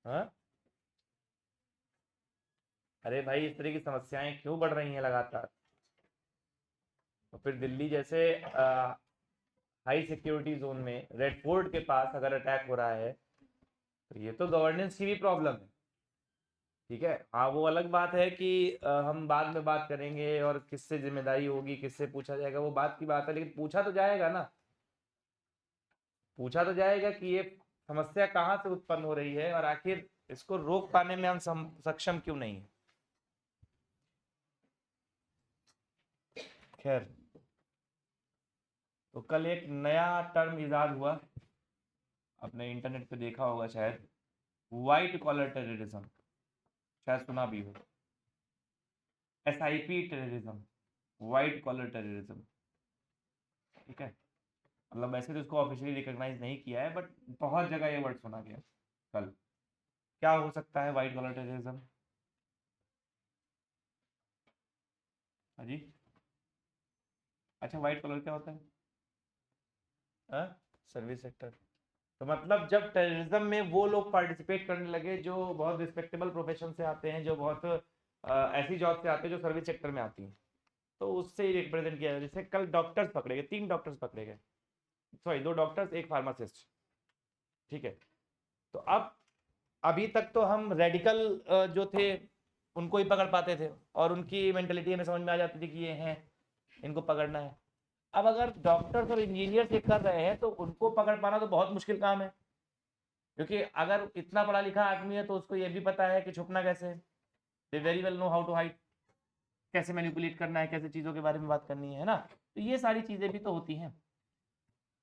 हाँ, अरे भाई इस तरह की समस्याएं क्यों बढ़ रही हैं लगातार? तो फिर दिल्ली जैसे हाई सिक्योरिटी जोन में रेड फोर्ट के पास अगर अटैक हो रहा है तो ये तो गवर्नेंस की भी प्रॉब्लम है। ठीक है, हाँ वो अलग बात है कि हम बाद में बात करेंगे और किससे जिम्मेदारी होगी, किससे पूछा जाएगा, वो बात की बात है, लेकिन पूछा तो जाएगा ना। पूछा तो जाएगा कि ये समस्या कहाँ से उत्पन्न हो रही है और आखिर इसको रोक पाने में हम सक्षम क्यों नहीं है। खैर, तो कल एक नया टर्म इजाद हुआ, आपने इंटरनेट पे देखा होगा शायद, व्हाइट कॉलर टेररिज्म, शायद सुना भी हो। SIP terrorism, white collar terrorism. ठीक है, मतलब वैसे तो इसको ऑफिशियली रिकॉग्नाइज नहीं किया है, बट बहुत जगह ये वर्ड सुना गया कल। क्या हो सकता है व्हाइट कॉलर टेररिज्म? हाँ जी। अच्छा, व्हाइट कॉलर क्या होता है? Service sector. तो मतलब जब टेररिज्म में वो लोग पार्टिसिपेट करने लगे जो बहुत रिस्पेक्टेबल प्रोफेशन से आते हैं, जो बहुत ऐसी जॉब से आते हैं जो सर्विस सेक्टर में आती हैं, तो उससे ही रिप्रेजेंट किया जाए। जैसे कल डॉक्टर्स पकड़े गए, 3 डॉक्टर्स पकड़े गए, सॉरी 2 डॉक्टर्स, 1 फार्मासिस्ट। ठीक है, तो अब अभी तक तो हम रेडिकल जो थे उनको ही पकड़ पाते थे और उनकी मेंटेलिटी हमें समझ में आ जाती थी कि ये हैं, इनको पकड़ना है। अब अगर डॉक्टर्स और इंजीनियर्स ये कर रहे हैं तो उनको पकड़ पाना तो बहुत मुश्किल काम है, क्योंकि अगर इतना पढ़ा लिखा आदमी है तो उसको ये भी पता है कि छुपना कैसे है। They very well know how to hide, कैसे मैनिपुलेट करना है, कैसे चीज़ों के बारे में बात करनी है ना। तो ये सारी चीज़ें भी तो होती हैं।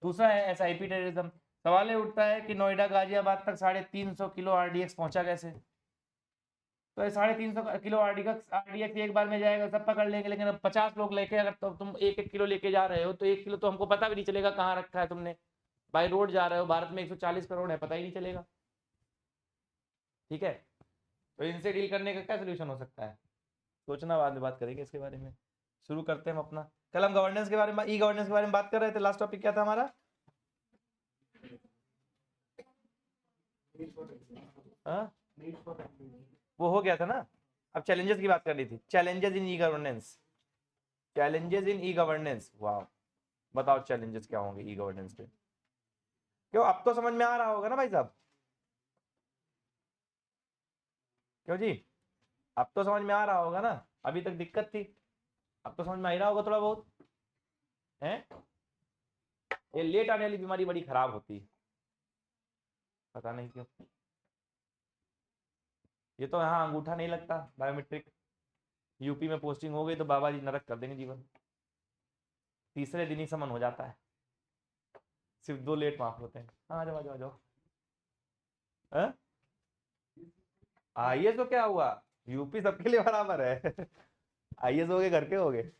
दूसरा है SIP टेररिज्म। सवाल ये उठता है कि नोएडा गाजियाबाद तक 350 किलो RDX पहुंचा कैसे? तो 350 किलो RDX एक बार में जाएगा, सब पकड़ लेंगे, लेकिन अब 50 लोग लेके अगर तो तुम 1-1 किलो लेके जा रहे हो तो 1 किलो तो हमको पता भी नहीं चलेगा कहाँ रखा है तुमने। बाई रोड जा रहे हो, भारत में 140 करोड़ है, पता ही नहीं चलेगा। ठीक है, तो इनसे डील करने का क्या सोल्यूशन हो सकता है? सोचना, बाद में बात करेंगे इसके बारे में। शुरू करते हैं हम अपना। कल हम गवर्नेंस के बारे में, ई गवर्नेंस के बारे में बात कर रहे थे। लास्ट टॉपिक क्या था हमारा? हाँ, वो हो गया था ना। अब चैलेंजेस की बात करनी थी। Challenges in e governance, challenges in e governance. वाह, बताओ चैलेंजेस क्या होंगे ई गवर्नेंस पे? क्यों, अब तो समझ में आ रहा होगा ना भाई साहब? क्यों जी, अब तो समझ में आ रहा होगा ना? अभी तक दिक्कत थी, अब तो समझ में आ ही रहा होगा थोड़ा बहुत है। ये लेट आने वाली बीमारी बड़ी खराब होती है, पता नहीं क्यों। ये तो यहाँ अंगूठा नहीं लगता बायोमेट्रिक, यूपी में पोस्टिंग हो गई तो बाबा जी नरक कर देंगे जीवन। तीसरे दिन ही समन हो जाता है, सिर्फ 2 लेट माफ होते हैं। हाँ, आ जाओ आ जाओ आ जाओ। IAS तो क्या हुआ, यूपी सबके लिए बराबर है। IAS हो गए, घर के हो गए,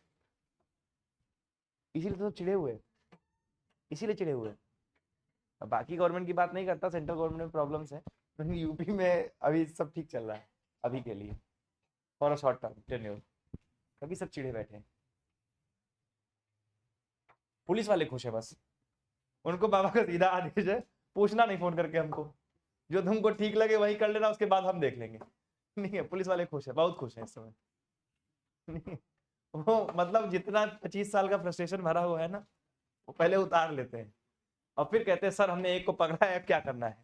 इसीलिए तो सब चिड़े हुए, इसीलिए चिड़े हुए। अब बाकी गवर्नमेंट की बात नहीं करता, सेंट्रल गवर्नमेंट में प्रॉब्लम्स है, लेकिन यूपी में अभी सब ठीक चल रहा है अभी के लिए, for a short term tenure. अभी सब चिड़े बैठे हैं। पुलिस वाले खुश है बस, उनको बाबा का सीधा आदेश है, पूछना नहीं फोन करके हमको, जो तुमको ठीक लगे वही कर लेना, उसके बाद हम देख लेंगे। नहीं है, पुलिस वाले खुश है, बहुत खुश है इस समय। नहीं, वो मतलब जितना 25 साल का फ्रस्ट्रेशन भरा हुआ है ना, वो पहले उतार लेते हैं और फिर कहते हैं सर हमने एक को पकड़ा है, अब क्या करना है?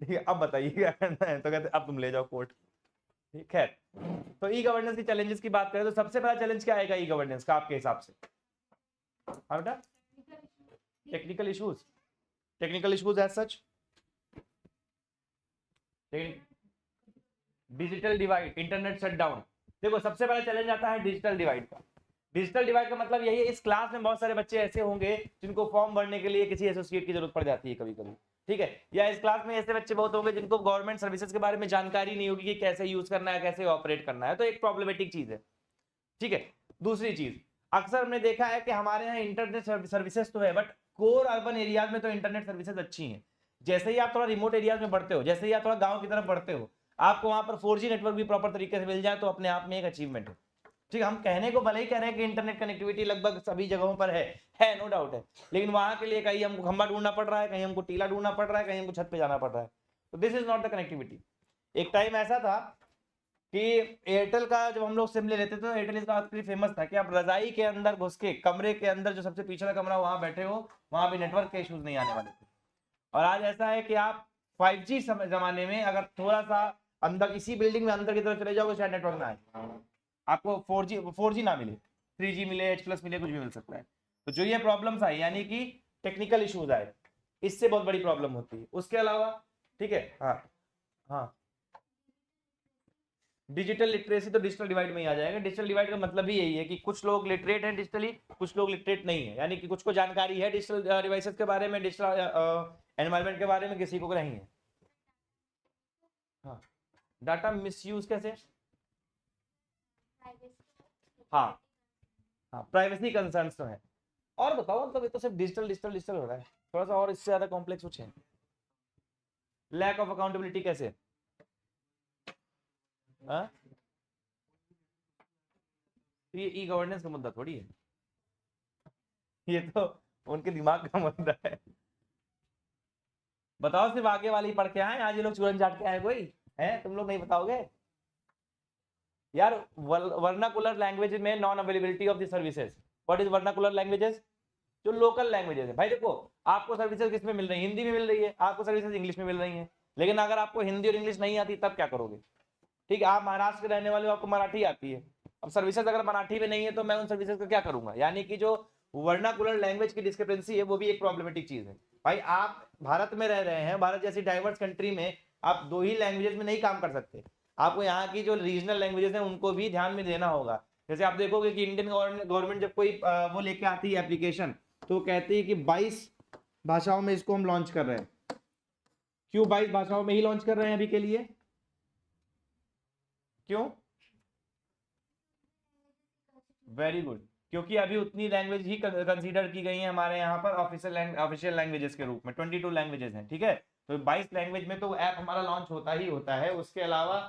ठीक है, अब बताइए क्या करना है? तो कहते अब तुम ले जाओ कोर्ट। ठीक है, तो ई गवर्नेंस की चैलेंजेस की बात करें तो सबसे बड़ा चैलेंज क्या आएगा ई गवर्नेंस का आपके हिसाब से? हाँ बेटा, technical issues, technical issues as such, digital divide, internet shutdown. देखो सबसे बड़ा चैलेंज आता है डिजिटल डिवाइड का। डिजिटल डिवाइड का मतलब यही है, इस क्लास में बहुत सारे बच्चे ऐसे होंगे जिनको फॉर्म भरने के लिए किसी एसोसिएट की जरूरत पड़ जाती है कभी कभी। ठीक है, या इस क्लास में ऐसे बच्चे बहुत होंगे जिनको गवर्नमेंट सर्विसेज के बारे में जानकारी नहीं होगी कि कैसे यूज करना है, कैसे ऑपरेट करना है, तो एक प्रॉब्लमेटिक चीज है। ठीक है, दूसरी चीज, अक्सर हमने देखा है कि हमारे यहाँ इंटरनेट सर्विसेज तो है, बट कोर अर्बन एरियाज में तो इंटरनेट सर्विसेज अच्छी हैं। जैसे ही आप थोड़ा रिमोट एरियाज में बढ़ते हो, जैसे ही आप थोड़ा गांव की तरफ बढ़ते हो, आपको वहां पर 4G नेटवर्क भी प्रॉपर तरीके से मिल जाए तो अपने आप में एक अचीवमेंट है। ठीक है, हम कहने को भले ही कह रहे हैं कि इंटरनेट कनेक्टिविटी लगभग सभी जगहों पर है नो डाउट है, लेकिन वहां के लिए कहीं हमको खंबा ढूंढना पड़ रहा है, कहीं हमको टीला ढूंढना पड़ रहा है, कहीं हमको छत पे जाना पड़ रहा है। तो this is not the connectivity. एक टाइम ऐसा था कि एयरटेल का जब हम लोग सिम ले लेते थे तो एयरटेल इस बात के लिए फेमस था कि आप रजाई के अंदर घुस के कमरे के अंदर जो सबसे पिछला कमरा वहां बैठे हो वहां भी नेटवर्क के इश्यूज नहीं आने वाले थे। और आज ऐसा है कि आप 5G जमाने में अगर थोड़ा सा अंदर इसी बिल्डिंग में अंदर की तरफ चले जाओगे शायद नेटवर्क ना आए, आपको 4G ना मिले, 3G मिले, H+ मिले, कुछ भी मिल सकता है। तो जो ये प्रॉब्लम्स आई यानी कि टेक्निकल इश्यूज आए, इससे बहुत बड़ी प्रॉब्लम होती है। उसके अलावा ठीक है, हाँ हाँ, डिजिटल लिटरेसी तो डिजिटल डिवाइड में ही आ जाएगा। डिजिटल डिवाइड का मतलब ही यही है कि कुछ लोग लिटरेट हैं डिजिटली, कुछ लोग लिटरेट नहीं है, यानी कि कुछ को जानकारी है डिजिटल डिवाइसेस के बारे में, डिजिटल एनवायरनमेंट के बारे में, किसी को नहीं है। हाँ, डाटा मिसयूज कैसे? हाँ हाँ, प्राइवेसी कंसर्न्स तो है। और बताओ, मतलब ये तो सिर्फ डिजिटल डिजिटल डिजिटल हो रहा है, थोड़ा सा और इससे ज्यादा कॉम्प्लेक्स कुछ है? लैक ऑफ अकाउंटेबिलिटी कैसे? हाँ, ये ई गवर्नेंस का मुद्दा थोड़ी है, ये तो उनके दिमाग का मुद्दा है। बताओ, सिर्फ आगे वाली पढ़ के आए आज ये लोग चूरन चाट के आए कोई है? तुम लोग नहीं बताओगे यार? वर्नाकुलर लैंग्वेज में non availability of the services. What is vernacular languages? जो लोकल लैंग्वेजेस है भाई। देखो, आपको सर्विसेज किस में मिल रही है? हिंदी में मिल रही है, आपको सर्विसेज इंग्लिश में मिल रही है। लेकिन अगर आपको हिंदी और इंग्लिश नहीं आती तब क्या करोगे? ठीक है, आप महाराष्ट्र के रहने वाले हो, आपको मराठी आती है, अब सर्विसेज अगर मराठी में नहीं है तो मैं उन सर्विसेज का क्या करूंगा? यानी कि जो वर्नाकुलर लैंग्वेज की डिस्क्रिपेंसी है वो भी एक प्रॉब्लमेटिक चीज है। भाई आप भारत में रह रहे हैं, भारत जैसी डाइवर्स कंट्री में आप दो ही लैंग्वेजेस में नहीं काम कर सकते, आपको यहाँ की जो रीजनल लैंग्वेजेस हैं उनको भी ध्यान में देना होगा। जैसे आप देखोगे कि इंडियन गवर्नमेंट जब कोई वो लेके आती है एप्लीकेशन, तो कहती है कि 22 भाषाओं में इसको हम लॉन्च कर रहे हैं। क्यों 22 भाषाओं में ही लॉन्च कर रहे हैं अभी के लिए? क्यों? वेरी गुड, क्योंकि अभी उतनी लैंग्वेज ही कंसीडर की गई है हमारे यहाँ पर ऑफिशियल लैंग्वेजेस के रूप में। 22 लैंग्वेजेस हैं, ठीक है। तो 22 लैंग्वेज में तो ऐप हमारा लॉन्च होता ही होता है। उसके अलावा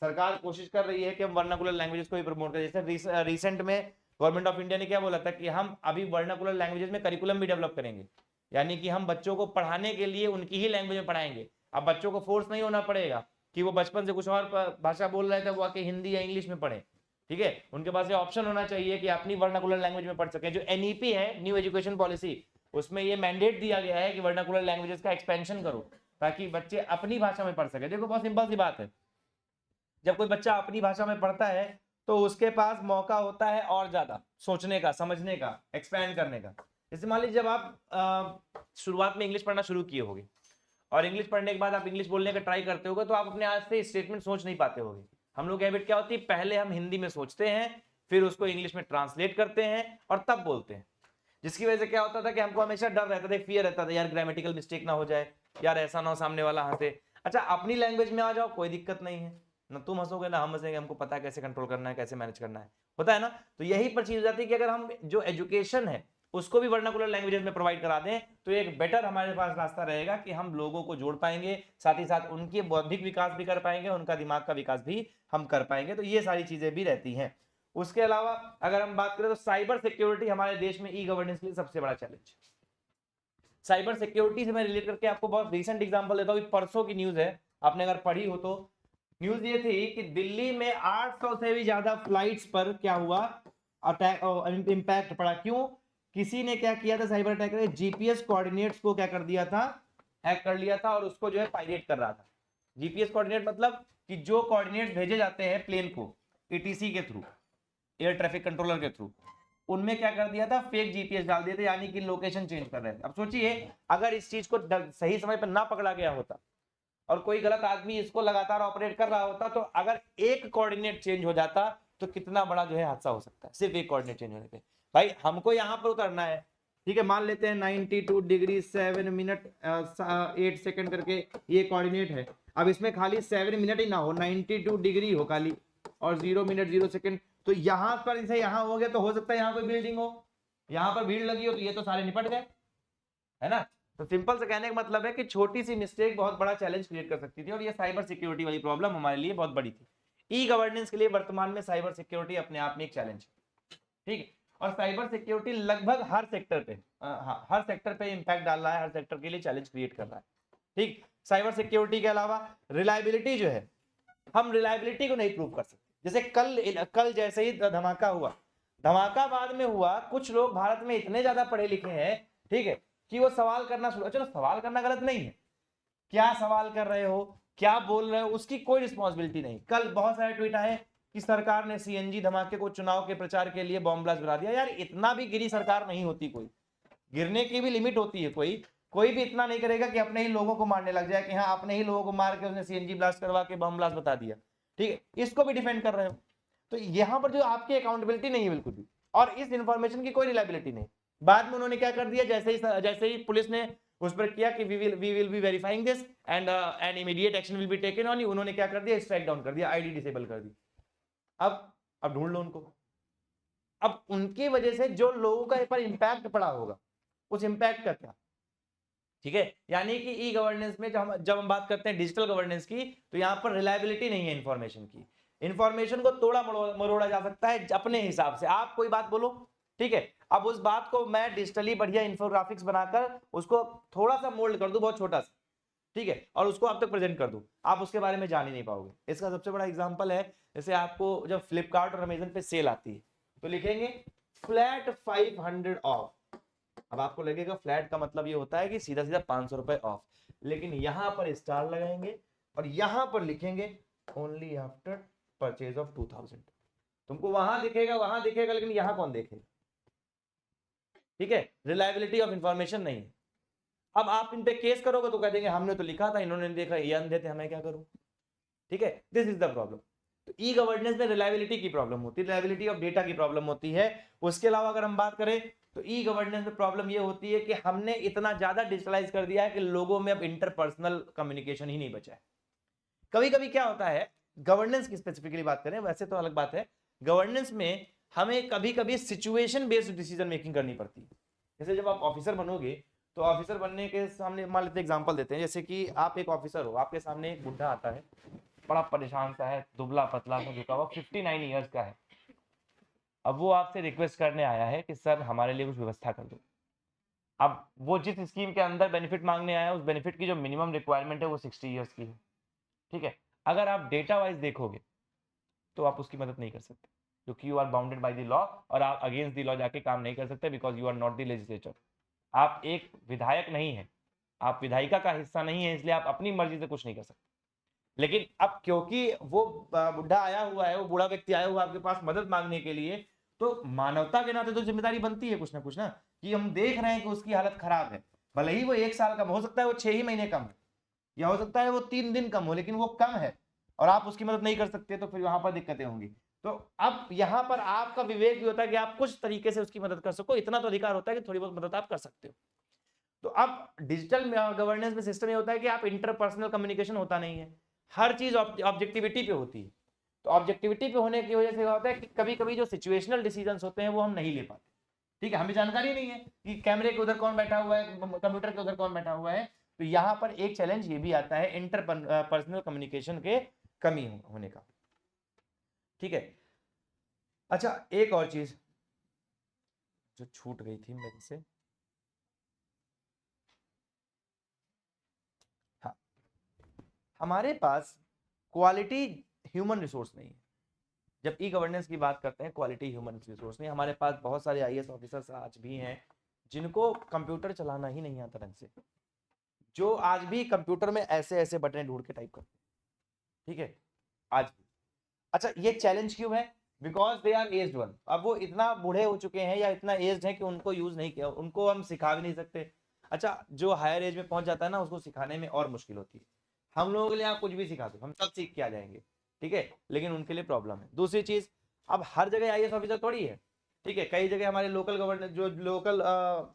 सरकार कोशिश कर रही है कि हम वर्नाकुलर लैंग्वेजेस को भी प्रमोट करें। जैसे रिसेंट में गवर्नमेंट ऑफ इंडिया ने क्या बोला था कि हम अभी वर्नाकुलर लैंग्वेजेस में करिकुलम भी डेवलप करेंगे, यानी कि हम बच्चों को पढ़ाने के लिए उनकी ही लैंग्वेज में पढ़ाएंगे। अब बच्चों को फोर्स नहीं होना पड़ेगा कि वो बचपन से कुछ और भाषा बोल रहे थे वो आके हिंदी या इंग्लिश में पढ़े, ठीक है। उनके पास ये ऑप्शन होना चाहिए कि अपनी वर्नाकुलर लैंग्वेज में पढ़ सके। जो एनईपी है, न्यू एजुकेशन पॉलिसी, उसमें ये मैंडेट दिया गया है कि वर्नाकुलर लैंग्वेजेस का एक्सपेंशन करो ताकि बच्चे अपनी भाषा में पढ़ सके। देखो बहुत सिंपल सी बात है, जब कोई बच्चा अपनी भाषा में पढ़ता है तो उसके पास मौका होता है और ज्यादा सोचने का, समझने का, एक्सपैंड करने का। जैसे मान लीजिए जब आप शुरुआत में इंग्लिश पढ़ना शुरू किए होगे और इंग्लिश पढ़ने के बाद आप इंग्लिश बोलने का ट्राई करते होगे तो आप अपने आज से स्टेटमेंट सोच नहीं पाते होगे। हम लोग हैबिट क्या होती है, पहले हम हिंदी में सोचते हैं, फिर उसको इंग्लिश में ट्रांसलेट करते हैं और तब बोलते हैं। जिसकी वजह से क्या होता था कि हमको हमेशा डर रहता था, फियर रहता था, यार ग्रामेटिकल मिस्टेक ना हो जाए, यार ऐसा ना हो सामने वाला हंसे। अच्छा, अपनी लैंग्वेज में आ जाओ, कोई दिक्कत नहीं है, ना तुम हंसोगे ना हम हंसेंगे, हमको पता है कैसे कंट्रोल करना है, कैसे मैनेज करना है, होता है ना। तो यही पर चीज हो जाती है कि अगर हम जो एजुकेशन है उसको भी वर्नाकुलर लैंग्वेजेस में प्रोवाइड करा दें तो एक बेटर हमारे पास रास्ता रहेगा कि हम लोगों को जोड़ पाएंगे, साथ ही साथ उनके बौद्धिक विकास भी कर पाएंगे, उनका दिमाग का विकास भी हम कर पाएंगे। तो ये सारी चीजें भी रहती हैं। उसके अलावा अगर हम बात करें तो साइबर सिक्योरिटी हमारे देश में ई गवर्नेंस के लिए सबसे बड़ा चैलेंज। साइबर सिक्योरिटी से मैं रिलेट करके आपको बहुत रिसेंट एग्जांपल देता हूँ। परसों की न्यूज है, आपने अगर पढ़ी हो तो। न्यूज ये थी कि दिल्ली में 800 से भी ज्यादा फ्लाइट्स पर क्या हुआ, अटैक, इंपैक्ट पड़ा। क्यों? किसी ने क्या किया था, साइबर अटैकर ने जीपीएस कोऑर्डिनेट्स को क्या कर दिया था, हैक कर लिया था और उसको जो है पायरेट कर रहा था। जीपीएस कोऑर्डिनेट मतलब कि जो कोऑर्डिनेट्स भेजे जाते हैं प्लेन को एटीसी के थ्रू, एयर ट्रैफिक कंट्रोलर के थ्रू, उनमें क्या कर दिया था, फेक जीपीएस डाल दिए थे, यानी कि लोकेशन चेंज कर रहे थे। अब सोचिए अगर इस चीज को सही समय पर ना पकड़ा गया होता और कोई गलत आदमी इसको लगातार ऑपरेट कर रहा होता, तो अगर एक कोऑर्डिनेट चेंज हो जाता तो कितना बड़ा जो है हादसा हो सकता है, सिर्फ एक कोऑर्डिनेट चेंज होने पे। भाई हमको यहाँ पर उतरना है, ठीक है, मान लेते हैं 92 डिग्री 7 मिनट 8 सेकंड करके ये कोऑर्डिनेट है। अब इसमें खाली 7 मिनट ही ना हो, 92 डिग्री हो खाली और 0 मिनट 0 सेकंड, तो यहां पर इसे यहां हो गया तो हो सकता है यहां कोई बिल्डिंग हो, यहां पर भीड़ लगी हो, तो ये तो सारे निपट गए, है ना। तो सिंपल से कहने का मतलब है कि छोटी सी मिस्टेक बहुत बड़ा चैलेंज क्रिएट कर सकती थी और ये साइबर सिक्योरिटी वाली प्रॉब्लम हमारे लिए बहुत बड़ी थी। ई गवर्नेंस के लिए वर्तमान में साइबर सिक्योरिटी अपने आप में एक चैलेंज है, ठीक है। और साइबर सिक्योरिटी लगभग हर सेक्टर पे हर सेक्टर पे इंपैक्ट डाल रहा है, हर सेक्टर के लिए चैलेंज क्रिएट कर रहा है, ठीक। साइबर सिक्योरिटी के अलावा रिलायबिलिटी जो है, हम रिलायबिलिटी को नहीं प्रूव कर सकते। जैसे कल जैसे ही धमाका हुआ, धमाका बाद में हुआ, कुछ लोग भारत में इतने ज्यादा पढ़े लिखे हैं, ठीक है, कि वो सवाल करना शुरू, चलो सवाल करना गलत नहीं है, क्या सवाल कर रहे हो, क्या बोल रहे हो, उसकी कोई रिस्पॉन्सिबिलिटी नहीं। कल बहुत सारे ट्वीट आए कि सरकार ने सीएनजी धमाके को चुनाव के प्रचार के लिए बॉम्ब ब्लास्ट बना दिया। यार इतना भी गिरी सरकार नहीं होती, कोई गिरने की भी लिमिट होती है। कोई भी इतना नहीं करेगा कि अपने ही लोगों को मारने लग जाए कि हाँ अपने ही लोगों को मार के उसने सीएनजी ब्लास्ट करवा के बम ब्लास्ट बता दिया, ठीक है, इसको भी डिफेंड कर रहे हो। तो यहाँ पर जो आपकी अकाउंटेबिलिटी नहीं है बिल्कुल भी, और इस इंफॉर्मेशन की कोई रिलायबिलिटी नहीं। बाद में उन्होंने क्या कर दिया, जैसे ही पुलिस ने उस पर किया कि we will be verifying this and immediate action will be taken on you, उन्होंने क्या कर दिया, स्ट्राइक डाउन कर दिया, आईडी डिसेबल कर दी। अब ढूंढ लो उनको। अब उनकी वजह से जो लोगों का पर इंपैक्ट पड़ा होगा, उस इंपैक्ट का क्या, ठीक है। यानी कि ई गवर्नेंस में जब हम बात करते हैं डिजिटल गवर्नेंस की, तो यहाँ पर रिलायबिलिटी नहीं है इंफॉर्मेशन की। इंफॉर्मेशन को तोड़ा मरोड़ा जा सकता है अपने हिसाब से। आप कोई बात बोलो, ठीक है, अब उस बात को मैं डिजिटली बढ़िया इंफोग्राफिक्स बनाकर उसको थोड़ा सा मोल्ड कर दूं, बहुत छोटा सा, ठीक है, और उसको आप तक प्रेजेंट कर दूं, आप उसके बारे में जान ही नहीं पाओगे। इसका सबसे बड़ा एग्जांपल है, जैसे आपको जब फ्लिपकार्ट और अमेजन पे सेल आती है तो लिखेंगे फ्लैट 500 ऑफ। अब आपको लगेगा फ्लैट का मतलब ये होता है कि सीधा सीधा 500 रुपए ऑफ, लेकिन यहां पर स्टार लगाएंगे और यहां पर लिखेंगे ओनली आफ्टर परचेज ऑफ 2000। तुमको वहां दिखेगा लेकिन यहां कौन देखेगा, ठीक है। रिलायबिलिटी ऑफ इंफॉर्मेशन नहीं है। अब आप इन पे केस करोगे तो कह देंगे हमने तो लिखा था, इन्होंने देखा, ये अंधे थे, हमें क्या करूं, ठीक है। This is the problem. तो ई गवर्नेंस में रिलायबिलिटी की प्रॉब्लम होती है, रिलायबिलिटी ऑफ डेटा की प्रॉब्लम होती है। उसके अलावा अगर हम बात करें तो ई गवर्नेंस में प्रॉब्लम ये होती है कि हमने इतना ज्यादा डिजिटलाइज कर दिया है कि लोगों में अब इंटरपर्सनल कम्युनिकेशन ही नहीं बचा है। कभी कभी क्या होता है, गवर्नेंस की स्पेसिफिकली बात करें, वैसे तो अलग बात है, गवर्नेंस में हमें कभी कभी सिचुएशन बेस्ड डिसीजन मेकिंग करनी पड़ती है। जैसे जब आप ऑफिसर बनोगे तो ऑफिसर बनने के सामने मान लेते एग्जांपल देते हैं, जैसे कि आप एक ऑफिसर हो, आपके सामने एक बुढ़ा आता है, बड़ा परेशान सा है, दुबला पतला सा, झुका हुआ, 59 ईयर्स का है। अब वो आपसे रिक्वेस्ट करने आया है कि सर हमारे लिए कुछ व्यवस्था कर दो। अब वो जिस स्कीम के अंदर बेनिफिट मांगने आया है, उस बेनिफिट की जो मिनिमम रिक्वायरमेंट है वो 60 ईयर्स की है, ठीक है। अगर आप डेटा वाइज देखोगे तो आप उसकी मदद नहीं कर सकते, क्योंकि you are bounded by the law, और आप अगेंस्ट द लॉ जाके काम नहीं कर सकते, because you are not the legislature. आप एक विधायक नहीं है, आप विधायिका का हिस्सा नहीं है, इसलिए आप अपनी मर्जी से कुछ नहीं कर सकते। लेकिन अब क्योंकि वो बुढ़ा आया हुआ है, वो बूढ़ा व्यक्ति आया हुआ है आपके पास मदद मांगने के लिए, तो मानवता के नाते तो जिम्मेदारी बनती है कुछ ना कुछ ना, कि हम देख रहे हैं कि उसकी हालत खराब है, भले ही वो 1 साल कम हो सकता है, वो 6 ही महीने कम है, या हो सकता है वो 3 दिन कम हो, लेकिन वो कम है और आप उसकी मदद नहीं कर सकते, तो फिर वहां पर दिक्कतें होंगी। तो अब यहाँ पर आपका विवेक भी होता है कि आप कुछ तरीके से उसकी मदद कर सको, इतना तो अधिकार होता है कि थोड़ी बहुत मदद आप कर सकते हो। तो अब डिजिटल गवर्नेंस में सिस्टम ये होता है कि आप इंटरपर्सनल कम्युनिकेशन होता नहीं है, हर चीज ऑब्जेक्टिविटी पे होती है। तो ऑब्जेक्टिविटी पे होने की वजह से क्या होता है कि कभी कभी जो सिचुएशनल डिसीजंस होते हैं वो हम नहीं ले पाते, ठीक है, हमें जानकारी नहीं है कि कैमरे के उधर कौन बैठा हुआ है, कंप्यूटर के उधर कौन बैठा हुआ है। तो यहाँ पर एक चैलेंज ये भी आता है इंटर पर्सनल कम्युनिकेशन के कमी होने का, ठीक है। अच्छा एक और चीज जो छूट गई थी मेरे से, हाँ, हमारे पास क्वालिटी ह्यूमन रिसोर्स नहीं है। जब ई गवर्नेंस की बात करते हैं, क्वालिटी ह्यूमन रिसोर्स नहीं, हमारे पास बहुत सारे आईएएस ऑफिसर्स आज भी हैं जिनको कंप्यूटर चलाना ही नहीं आता ढंग से, जो आज भी कंप्यूटर में ऐसे ऐसे बटन ढूंढ के टाइप करते हैं, ठीक है, आज भी। अच्छा ये चैलेंज क्यों है, because they are aged one. अब वो इतना बूढ़े हो चुके हैं या इतना एज्ड है कि उनको यूज नहीं किया, उनको हम सिखा भी नहीं सकते। अच्छा जो हायर एज में पहुंच जाता है ना, उसको सिखाने में और मुश्किल होती है। हम लोगों के लिए आप कुछ भी सिखा दो, हम सब सीख के आ जाएंगे, ठीक है, लेकिन उनके लिए प्रॉब्लम है। दूसरी चीज, अब हर जगह आईएएस ऑफिसर थोड़ी है, ठीक है, कई जगह हमारे लोकल गवर्नमेंट जो लोकल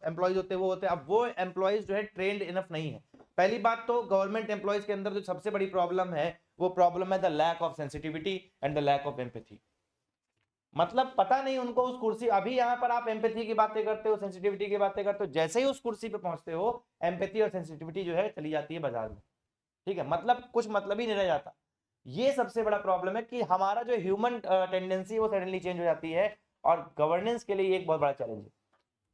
एम्प्लॉयज होते हैं वो होते हैं, अब वो एम्प्लॉयज जो है ट्रेंड इनफ नहीं है। पहली बात तो गवर्नमेंट एम्प्लॉयज के अंदर जो सबसे बड़ी प्रॉब्लम है, वो प्रॉब्लम है the lack of sensitivity and the lack of empathy. मतलब पता नहीं उनको उस कुर्सी, अभी यहाँ पर आप एम्पैथी की बातें करते हो, सेंसिटिविटी की बातें करते हो, जैसे ही उस कुर्सी पे पहुंचते हो एम्पैथी और सेंसिटिविटी जो है चली जाती है बाजार में, ठीक है, मतलब कुछ मतलब ही नहीं रह जाता। ये सबसे बड़ा प्रॉब्लम है कि हमारा जो ह्यूमन टेंडेंसी वो सडनली चेंज हो जाती है, और गवर्नेंस के लिए एक बहुत बड़ा चैलेंज है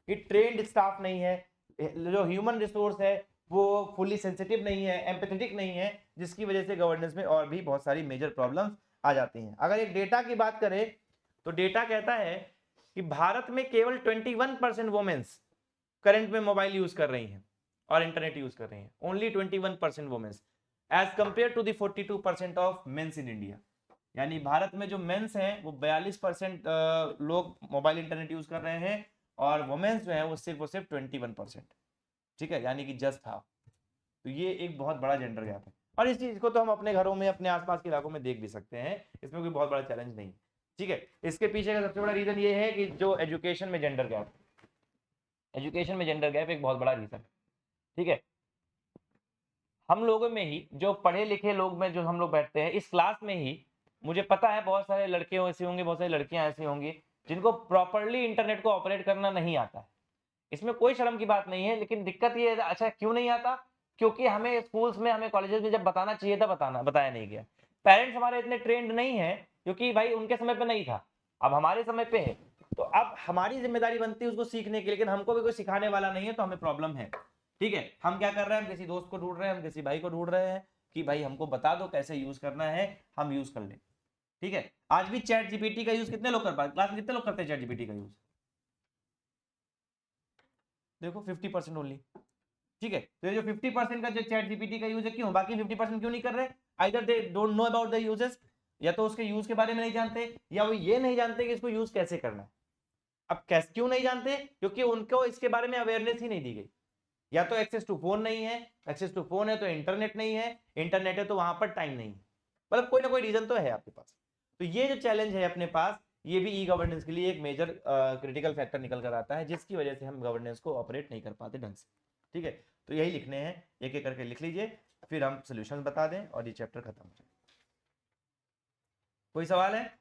कि ट्रेंड स्टाफ नहीं है, जो ह्यूमन रिसोर्स है वो फुली सेंसिटिव नहीं है, एम्पैथेटिक नहीं है, जिसकी वजह से गवर्नेंस में और भी बहुत सारी मेजर प्रॉब्लम्स आ जाती हैं। अगर एक डेटा की बात करें तो डेटा कहता है कि भारत में केवल 21% वुमेन्स करंट में मोबाइल यूज कर रही हैं और इंटरनेट यूज कर रही हैं, only 21% womens as compare to the 42% of mens in India. यानी भारत में जो मेंस हैं वो 42% लोग मोबाइल इंटरनेट यूज कर रहे हैं और वुमेन्स जो है वो सिर्फ 21%। ठीक है, यानी कि जस्ट हाफ। तो ये एक बहुत बड़ा जेंडर गैप है और इस चीज को तो हम अपने घरों में अपने आसपास के इलाकों में देख भी सकते हैं, इसमें कोई बहुत बड़ा चैलेंज नहीं। ठीक है, इसके पीछे का सबसे बड़ा रीजन ये है कि जो एजुकेशन में जेंडर गैप, एजुकेशन में जेंडर गैप एक बहुत बड़ा रीजन। ठीक है, हम लोगों में ही जो पढ़े लिखे लोग में जो हम लोग बैठते हैं इस क्लास में ही, मुझे पता है बहुत सारे लड़के ऐसे होंगे, बहुत सारी लड़कियां ऐसी होंगी जिनको प्रॉपरली इंटरनेट को ऑपरेट करना नहीं आता है। इसमें कोई शर्म की बात नहीं है, लेकिन दिक्कत ये है, अच्छा क्यों नहीं आता? क्योंकि हमें स्कूल्स में, हमें कॉलेजेस में जब बताना चाहिए था बताया नहीं गया। पेरेंट्स हमारे इतने ट्रेंड नहीं है क्योंकि भाई उनके समय पे नहीं था, अब हमारे समय पे है, तो अब हमारी जिम्मेदारी बनती है उसको सीखने की, लेकिन हमको भी कोई सिखाने वाला नहीं है तो हमें प्रॉब्लम है। ठीक है, हम क्या कर रहे हैं, हम किसी दोस्त को ढूंढ रहे हैं, हम किसी भाई को ढूंढ रहे हैं कि भाई हमको बता दो कैसे यूज करना है, हम यूज कर लें। ठीक है, आज भी चैट जीपीटी का यूज कितने लोग कर पाते, क्लास में कितने लोग करते हैं चैट जीपीटी का यूज? देखो 50% ओनली। ठीक है, तो ये जो 50% का जो चैट जीपीटी का यूज है, क्यों? बाकी 50% क्यों नहीं कर रहे? Either they don't know about the uses, या तो उसके यूज के बारे में नहीं जानते, या वो ये नहीं जानते कि इसको यूज कैसे करना है। अब कैसे, क्यों नहीं जानते? क्योंकि उनको इसके बारे में अवेयरनेस ही नहीं दी गई। या तो एक्सेस टू फोन नहीं है, एक्सेस टू फोन है तो इंटरनेट नहीं है, इंटरनेट है तो वहां पर टाइम नहीं है, मतलब कोई ना कोई रीजन तो है आपके पास। तो ये जो चैलेंज है अपने पास, ये भी ई गवर्नेंस के लिए एक मेजर क्रिटिकल फैक्टर निकल कर आता है, जिसकी वजह से हम गवर्नेंस को ऑपरेट नहीं कर पाते ढंग से। ठीक है, तो यही लिखने हैं, एक एक करके लिख लीजिए, फिर हम सोल्यूशन बता दें और ये चैप्टर खत्म हो जाए। कोई सवाल है?